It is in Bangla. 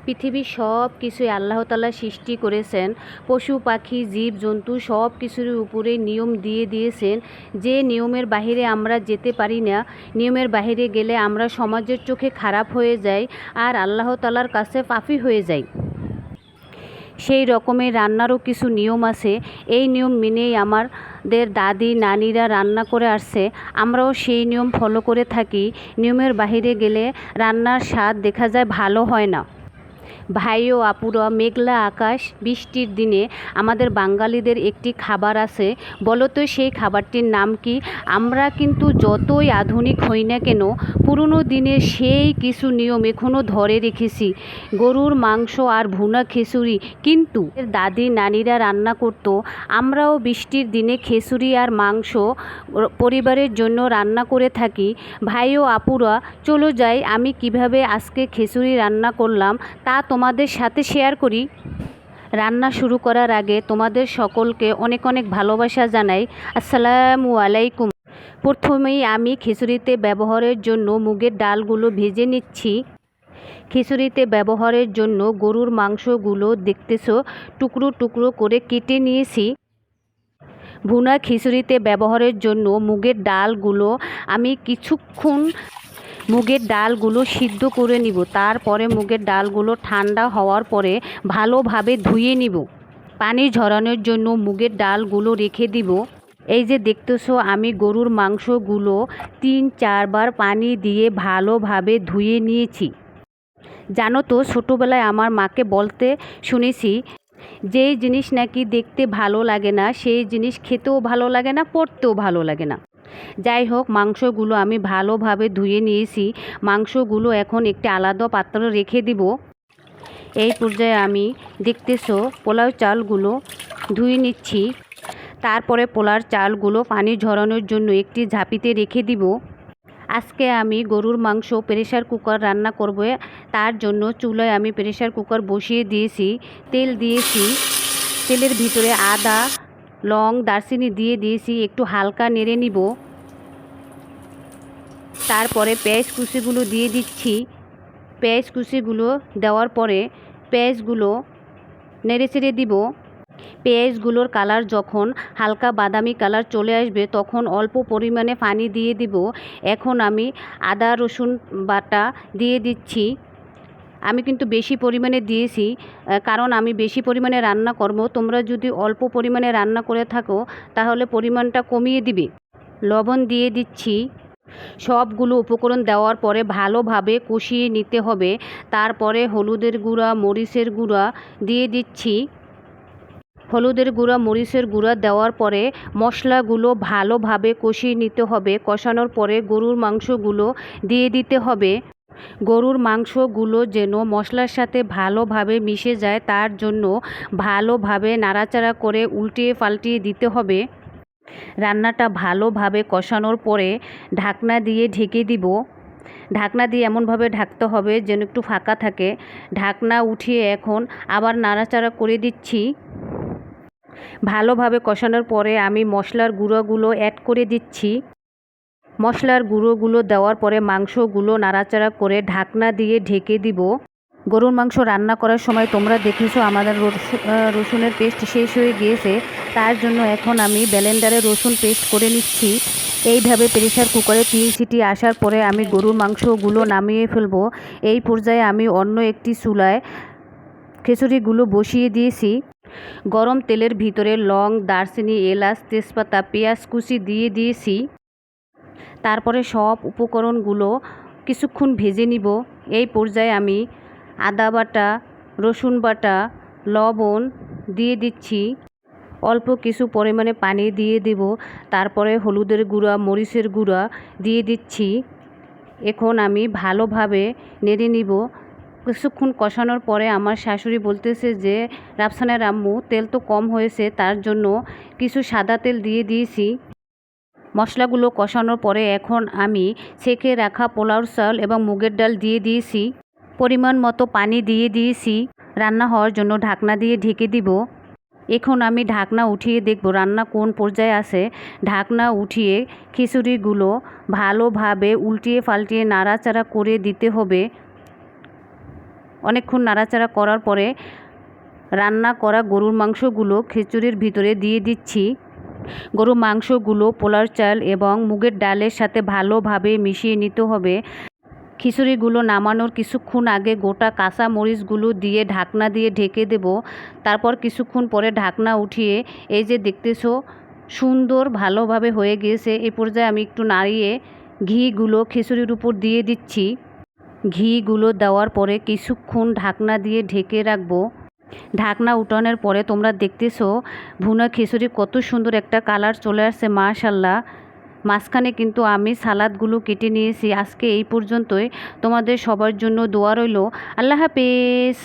পৃথিবীর সব কিছুই আল্লাহ তাআলা সৃষ্টি করেছেন। পশু পাখি জীবজন্তু সব কিছুর উপরে নিয়ম দিয়ে দিয়েছেন, যে নিয়মের বাহিরে আমরা যেতে পারি না। নিয়মের বাহিরে গেলে আমরা সমাজের চোখে খারাপ হয়ে যাই আর আল্লাহ তাআলার কাছে পাপী হয়ে যাই। সেই রকমের রান্নারও কিছু নিয়ম আছে। এই নিয়ম মেনেই আমাদের দাদি নানিরা রান্না করে আসছে, আমরাও সেই নিয়ম ফলো করে থাকি। নিয়মের বাহিরে গেলে রান্নার স্বাদ দেখা যায় ভালো হয় না। ভাই ও আপুরা, মেঘলা আকাশ বৃষ্টির দিনে আমাদের বাঙালিদের একটি খাবার আছে, বলো তো সেই খাবারটির নাম কি? আমরা কিন্তু যতই আধুনিক হই না কেন, পুরনো দিনের সেই কিছু নিয়ম এখনও ধরে রেখেছি। গরুর মাংস আর ভুনা খিচুড়ি কিন্তু দাদি নানিরা রান্না করতো। আমরাও বৃষ্টির দিনে খিচুড়ি আর মাংস পরিবারের জন্য রান্না করে থাকি। ভাই ও আপুরা, চলো যাই আমি কিভাবে আজকে খিচুড়ি রান্না করলাম তা তোমাদের সাথে শেয়ার করি। রান্না শুরু করার আগে তোমাদের সকলকে অনেক অনেক ভালোবাসা জানাই। আসসালামু আলাইকুম। প্রথমেই আমি খিচুড়িতে ব্যবহারের জন্য মুগের ডালগুলো ভেজে নিচ্ছি। খিচুড়িতে ব্যবহারের জন্য গরুর মাংসগুলো দেখতেছো টুকরো টুকরো করে কেটে নিয়েছি। ভুনা খিচুড়িতে ব্যবহারের জন্য মুগের ডালগুলো আমি কিছুক্ষণ সিদ্ধ করে নিব। তারপরে মুগের ডালগুলো ঠান্ডা হওয়ার পরে ভালোভাবে ধুয়ে নিব। পানি ঝরানোর জন্য মুগের ডালগুলো রেখে দিব। এই যে দেখতেছো আমি গরুর মাংসগুলো 3-4 বার পানি দিয়ে ভালোভাবে ধুয়ে নিয়েছি। জানো তো, ছোটোবেলায় আমার মাকে বলতে শুনেছি, যেই জিনিস নাকি দেখতে ভালো লাগে না সেই জিনিস খেতেও ভালো লাগে না, পড়তেও ভালো লাগে না। যাই হোক, মাংসগুলো আমি ভালোভাবে ধুয়ে নিয়েছি। মাংসগুলো এখন একটি আলাদা পাত্রে রেখে দিব। এই পর্যায়ে আমি দেখতেছো পোলাও চালগুলো ধুয়ে নিচ্ছি। তারপরে পোলার চালগুলো পানি ঝরানোর জন্য একটি ঝাঁপিতে রেখে দিব। আজকে আমি গরুর মাংস প্রেসার কুকার রান্না করব। তার জন্য চুলায় আমি প্রেসার কুকার বসিয়ে দিয়েছি। তেল দিয়েছি, তেলের ভিতরে আদা লং দারচিনি দিয়ে দিয়েছি, একটু হালকা নেড়ে নিব। তারপরে পেঁয়াজ কুচিগুলো দিয়ে দিচ্ছি। পেঁয়াজ কুচিগুলো দেওয়ার পরে পেঁয়াজগুলো নেড়ে চেড়ে দিব। পেঁয়াজগুলোর কালার যখন হালকা বাদামি কালার চলে আসবে তখন অল্প পরিমাণে পানি দিয়ে দিব। এখন আমি আদা রসুন বাটা দিয়ে দিচ্ছি। আমি কিন্তু বেশি পরিমাণে দিয়েছি, কারণ আমি বেশি পরিমাণে রান্না করব। তোমরা যদি অল্প পরিমাণে রান্না করে থাকো তাহলে পরিমাণটা কমিয়ে দিবে। লবণ দিয়ে দিচ্ছি। সবগুলো উপকরণ দেওয়ার পরে ভালোভাবে কষিয়ে নিতে হবে। তারপরে হলুদের গুঁড়া মরিচের গুঁড়া দিয়ে দিচ্ছি। হলুদের গুঁড়া মরিচের গুঁড়া দেওয়ার পরে মশলাগুলো ভালোভাবে কষিয়ে নিতে হবে। কষানোর পরে গরুর মাংসগুলো দিয়ে দিতে হবে। গরুর মাংসগুলো যেন মশলার সাথে ভালোভাবে মিশে যায় তার জন্য ভালোভাবে নাড়াচাড়া করে উল্টিয়ে পাল্টিয়ে দিতে হবে। রান্নাটা ভালোভাবে কষানোর পরে ঢাকনা দিয়ে ঢেকে দিব। ঢাকনা দিয়ে এমনভাবে ঢাকতে হবে যেন একটু ফাঁকা থাকে। ঢাকনা উঠিয়ে এখন আবার নাড়াচাড়া করে দিচ্ছি। ভালোভাবে কষানোর পরে আমি মশলার গুঁড়োগুলো অ্যাড করে দিচ্ছি। মশলার গুঁড়োগুলো দেওয়ার পরে মাংসগুলো নাড়াচাড়া করে ঢাকনা দিয়ে ঢেকে দিব। গরুর মাংস রান্না করার সময় তোমরা দেখেছো আমাদের রসুনের পেস্ট শেষ হয়ে গিয়েছে, তার জন্য এখন আমি ব্লেন্ডারে রসুন পেস্ট করে নিচ্ছি। এইভাবে প্রেসার কুকারে 3 সিটি আসার পরে আমি গরুর মাংসগুলো নামিয়ে ফেলবো। এই পর্যায়ে আমি অন্য একটি চুলায় খিচুড়িগুলো বসিয়ে দিয়েছি। গরম তেলের ভিতরে লং দারচিনি এলাচ তেজপাতা পেঁয়াজ কুচি দিয়ে দিয়েছি। তারপরে সব উপকরণগুলো কিছুক্ষণ ভেজে নিব। এই পর্যায়ে আমি আদা বাটা রসুন বাটা লবণ দিয়ে দিচ্ছি। অল্প কিছু পরিমাণে পানি দিয়ে দেব। তারপরে হলুদের গুঁড়া মরিচের গুঁড়া দিয়ে দিচ্ছি। এখন আমি ভালোভাবে নেড়ে নিব। কিছুক্ষণ কষানোর পরে আমার শাশুড়ি বলতেছে যে, রাফসানের আম্মু তেল তো কম হয়েছে, তার জন্য কিছু সাদা তেল দিয়ে দিয়েছি। মশলাগুলো কষানোর পরে এখন আমি ছেঁকে রাখা পোলাওর চাল এবং মুগের ডাল দিয়ে দিয়েছি। পরিমাণ মতো পানি দিয়ে দিয়েছি। রান্না হওয়ার জন্য ঢাকনা দিয়ে ঢেকে দিব। এখন আমি ঢাকনা উঠিয়ে দেখব রান্না কোন পর্যায়ে আছে। ঢাকনা উঠিয়ে খিচুড়িগুলো ভালোভাবে উল্টিয়ে পাল্টিয়ে নাড়াচাড়া করে দিতে হবে। অনেকক্ষণ নাড়াচাড়া করার পরে রান্না করা গরুর মাংসগুলো খিচুড়ির ভিতরে দিয়ে দিচ্ছি। গরুর মাংসগুলো পোলার চাল এবং মুগের ডালের সাথে ভালোভাবে মিশিয়ে নিতে হবে। খিচুড়িগুলো নামানোর কিছুক্ষণ আগে গোটা কাঁচা মরিচগুলো দিয়ে ঢাকনা দিয়ে ঢেকে দেব। তারপর কিছুক্ষণ পরে ঢাকনা উঠিয়ে এই যে দেখতেছো সুন্দর ভালোভাবে হয়ে গিয়েছে। এই পর্যায়ে আমি একটু নাড়িয়ে ঘিগুলো খিচুড়ির উপর দিয়ে দিচ্ছি। ঘিগুলো দেওয়ার পরে কিছুক্ষণ ঢাকনা দিয়ে ঢেকে রাখবো। ঢাকনা উঠানোর পরে তোমরা দেখতেছো ভুনা খিচুড়ি কত সুন্দর একটা কালার চলে আসছে, মাশাল্লাহ। মাঝখানে কিন্তু আমি সালাদগুলো কেটে নিয়েছি। আজকে এই পর্যন্তই। তোমাদের সবার জন্য দোয়া রইল। আল্লাহ হাফেজ।